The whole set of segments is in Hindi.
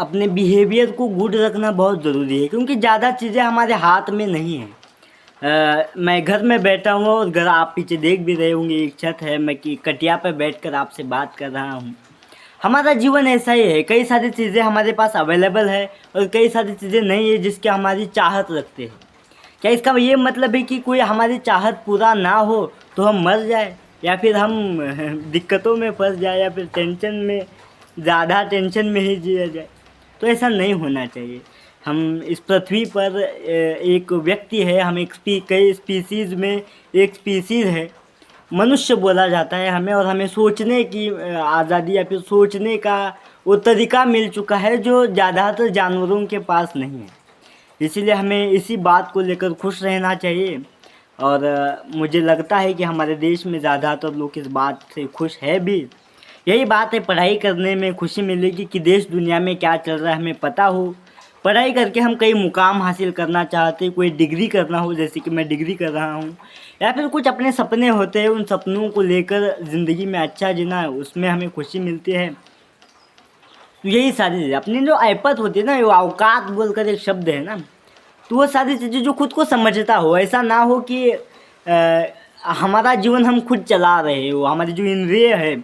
अपने बिहेवियर को गुड रखना बहुत ज़रूरी है, क्योंकि ज़्यादा चीज़ें हमारे हाथ में नहीं है। मैं घर में बैठा हूँ और घर आप पीछे देख भी रहे होंगे, एक छत है, मैं की कटिया पर बैठकर आपसे बात कर रहा हूँ। हमारा जीवन ऐसा ही है, कई सारी चीज़ें हमारे पास अवेलेबल है और कई सारी चीज़ें नहीं है जिसकी हमारी चाहत रखते हैं। क्या इसका ये मतलब है कि कोई हमारी चाहत पूरा ना हो तो हम मर जाए, या फिर हम दिक्कतों में फंस जाए, या फिर टेंशन में, ज़्यादा टेंशन में ही जिया जाए? तो ऐसा नहीं होना चाहिए। हम इस पृथ्वी पर एक व्यक्ति है, हम एक कई स्पीसीज़ में एक स्पीसीज़ है, मनुष्य बोला जाता है हमें, और हमें सोचने की आज़ादी या फिर सोचने का वो तरीका मिल चुका है जो ज़्यादातर जानवरों के पास नहीं है। इसीलिए हमें इसी बात को लेकर खुश रहना चाहिए, और मुझे लगता है कि हमारे देश में ज़्यादातर लोग इस बात से खुश है भी। यही बात है, पढ़ाई करने में खुशी मिलेगी कि देश दुनिया में क्या चल रहा है हमें पता हो। पढ़ाई करके हम कई मुकाम हासिल करना चाहते, कोई डिग्री करना हो, जैसे कि मैं डिग्री कर रहा हूँ, या फिर कुछ अपने सपने होते हैं, उन सपनों को लेकर ज़िंदगी में अच्छा जीना है, उसमें हमें खुशी मिलती है। तो यही सारी चीज़ें अपनी जो आइपत होती है ना, वो औकात बोलकर एक शब्द है ना, तो वो सारी चीज़ें जो खुद को समझता हो, ऐसा ना हो कि हमारा जीवन हम खुद चला रहे हो। हमारी जो इंद्रिय है,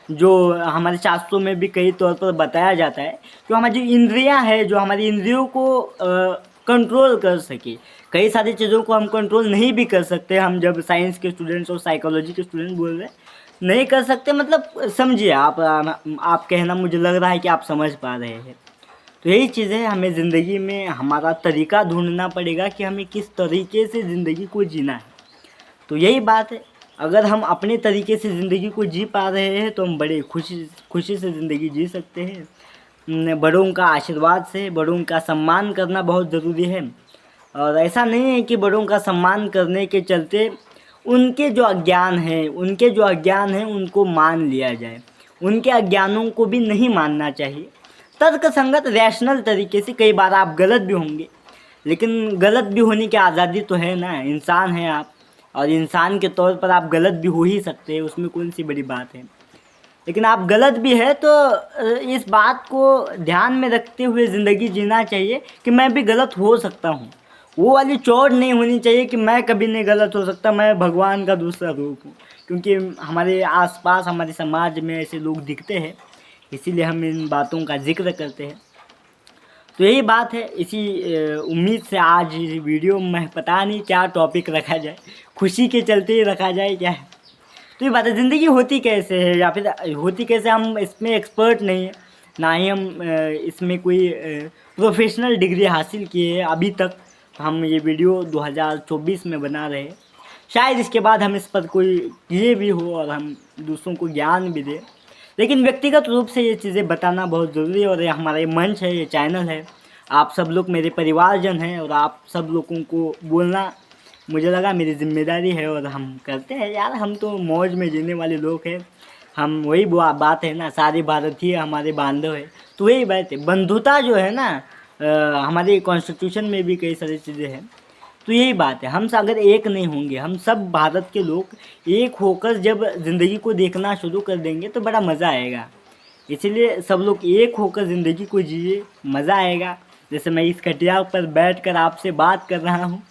जो हमारे शास्त्रों में भी कई तौर पर बताया जाता है, जो हमारी जो इंद्रियां है, जो हमारी इंद्रियों को कंट्रोल कर सके। कई सारी चीज़ों को हम कंट्रोल नहीं भी कर सकते। हम जब साइंस के स्टूडेंट्स और साइकोलॉजी के स्टूडेंट बोल रहे हैं नहीं कर सकते, मतलब समझिए आप कहना, मुझे लग रहा है कि आप समझ पा रहे हैं। तो यही चीज़ है, हमें ज़िंदगी में हमारा तरीका ढूंढना पड़ेगा कि हमें किस तरीके से ज़िंदगी को जीना है। तो यही बात है, अगर हम अपने तरीके से ज़िंदगी को जी पा रहे हैं तो हम बड़े खुशी से ज़िंदगी जी सकते हैं। बड़ों का आशीर्वाद से बड़ों का सम्मान करना बहुत ज़रूरी है, और ऐसा नहीं है कि बड़ों का सम्मान करने के चलते उनके जो अज्ञान है उनको मान लिया जाए। उनके अज्ञानों को भी नहीं मानना चाहिए। तर्क संगत रैशनल तरीके से, कई बार आप गलत भी होंगे, लेकिन गलत भी होने की आज़ादी तो है ना, इंसान हैं आप, और इंसान के तौर पर आप गलत भी हो ही सकते हैं, उसमें कौन सी बड़ी बात है। लेकिन आप गलत भी है तो इस बात को ध्यान में रखते हुए ज़िंदगी जीना चाहिए कि मैं भी गलत हो सकता हूँ। वो वाली चोट नहीं होनी चाहिए कि मैं कभी नहीं गलत हो सकता, मैं भगवान का दूसरा रूप हूँ। क्योंकि हमारे आसपास, हमारे समाज में ऐसे लोग दिखते हैं, इसीलिए हम इन बातों का जिक्र करते हैं। तो यही बात है, इसी उम्मीद से आज वीडियो में पता नहीं क्या टॉपिक रखा जाए, खुशी के चलते ही रखा जाए क्या है। तो ये बात है, ज़िंदगी होती कैसे है या फिर होती कैसे, हम इसमें एक्सपर्ट नहीं है, ना ही हम इसमें कोई प्रोफेशनल डिग्री हासिल किए है अभी तक। हम ये वीडियो 2024 में बना रहे हैं, शायद इसके बाद हम इस पर कोई किए भी हो और हम दूसरों को ज्ञान भी दें, लेकिन व्यक्तिगत रूप से ये चीज़ें बताना बहुत ज़रूरी है। और ये हमारा ये मंच है, ये चैनल है, आप सब लोग मेरे परिवारजन हैं, और आप सब लोगों को बोलना मुझे लगा मेरी जिम्मेदारी है, और हम करते हैं यार। हम तो मौज में जीने वाले लोग हैं। हम वही बात है ना, सारे भारतीय हमारे बांधव है। तो वही बात है, बंधुता जो है ना, हमारे कॉन्स्टिट्यूशन में भी कई सारी चीज़ें हैं। तो यही बात है, हम अगर एक नहीं होंगे, हम सब भारत के लोग एक होकर जब ज़िंदगी को देखना शुरू कर देंगे तो बड़ा मज़ा आएगा। इसीलिए सब लोग एक होकर ज़िंदगी को जिए, मज़ा आएगा। जैसे मैं इस खटिया पर बैठकर आपसे बात कर रहा हूँ,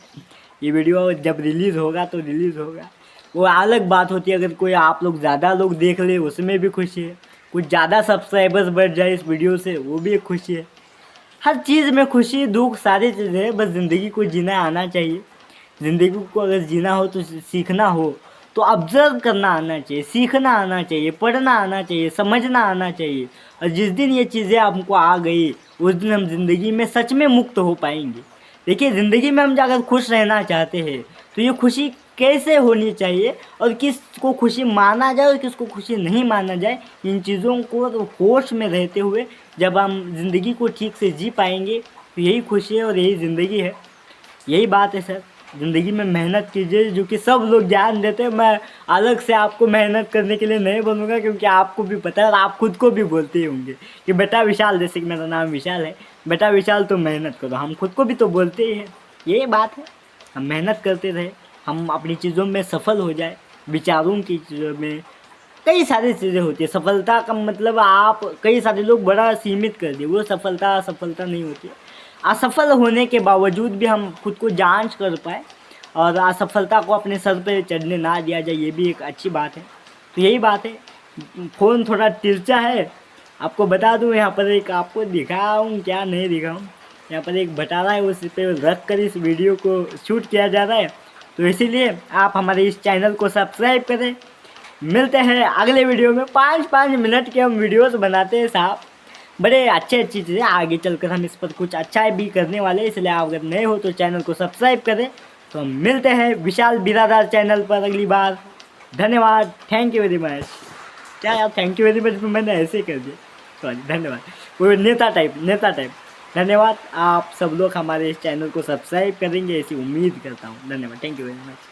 ये वीडियो जब रिलीज़ होगा तो रिलीज़ होगा, वो अलग बात होती है। अगर कोई आप लोग ज़्यादा लोग देख ले, उसमें भी खुशी है। कुछ ज़्यादा सब्सक्राइबर्स बढ़ जाए इस वीडियो से, वो भी एक खुशी है। हर चीज़ में खुशी दुख सारी चीज़ें हैं, बस ज़िंदगी को जीना आना चाहिए। ज़िंदगी को अगर जीना हो तो सीखना हो तो ऑब्ज़र्व करना आना चाहिए, सीखना आना चाहिए, पढ़ना आना चाहिए, समझना आना चाहिए। और जिस दिन ये चीज़ें हमको आ गई, उस दिन हम ज़िंदगी में सच में मुक्त हो पाएंगे। देखिए, ज़िंदगी में हम अगर खुश रहना चाहते हैं तो ये खुशी कैसे होनी चाहिए, और किसको खुशी माना जाए और किसको खुशी नहीं माना जाए, इन चीज़ों को तो होश में रहते हुए जब हम ज़िंदगी को ठीक से जी पाएंगे तो यही खुशी है और यही ज़िंदगी है। यही बात है सर, ज़िंदगी में मेहनत कीजिए, जो कि सब लोग ज्ञान देते हैं। मैं अलग से आपको मेहनत करने के लिए नहीं बोलूँगा, क्योंकि आपको भी पता है और आप खुद को भी बोलते ही होंगे कि बेटा विशाल, जैसे कि मेरा नाम विशाल है, बेटा विशाल तुम मेहनत करो। हम खुद को भी तो बोलते ही हैं। यही बात है, हम मेहनत करते रहे, हम अपनी चीज़ों में सफल हो जाए, विचारों की चीज़ों में, कई सारी चीज़ें होती है। सफलता का मतलब आप कई सारे लोग बड़ा सीमित कर दिए, वो सफलता सफलता नहीं होती है। असफल होने के बावजूद भी हम खुद को जांच कर पाए और असफलता को अपने सर पे चढ़ने ना दिया जाए, ये भी एक अच्छी बात है। तो यही बात है। फ़ोन थोड़ा तिरछा है, आपको बता दूं, यहाँ पर एक आपको दिखाऊं क्या नहीं दिखाऊं, यहाँ पर एक बटाला है, उस पे रख कर इस वीडियो को शूट किया जा रहा है। तो इसीलिए आप हमारे इस चैनल को सब्सक्राइब करें। मिलते हैं अगले वीडियो में। 5-5 मिनट के हम वीडियोस बनाते हैं साहब, बड़े अच्छी चीज़ें। आगे चलकर हम इस पर कुछ अच्छा भी करने वाले हैं, इसलिए आप अगर नए हो तो चैनल को सब्सक्राइब करें। तो हम मिलते हैं विशाल बिरादार चैनल पर अगली बार। धन्यवाद, थैंक यू वेरी मच। क्या यार, थैंक यू वेरी मच मैंने ऐसे कर दिया, सॉरी, धन्यवाद। वो नेता टाइप। धन्यवाद। आप सब लोग हमारे इस चैनल को सब्सक्राइब करेंगे ऐसी उम्मीद करता हूँ। धन्यवाद, थैंक यू वेरी मच।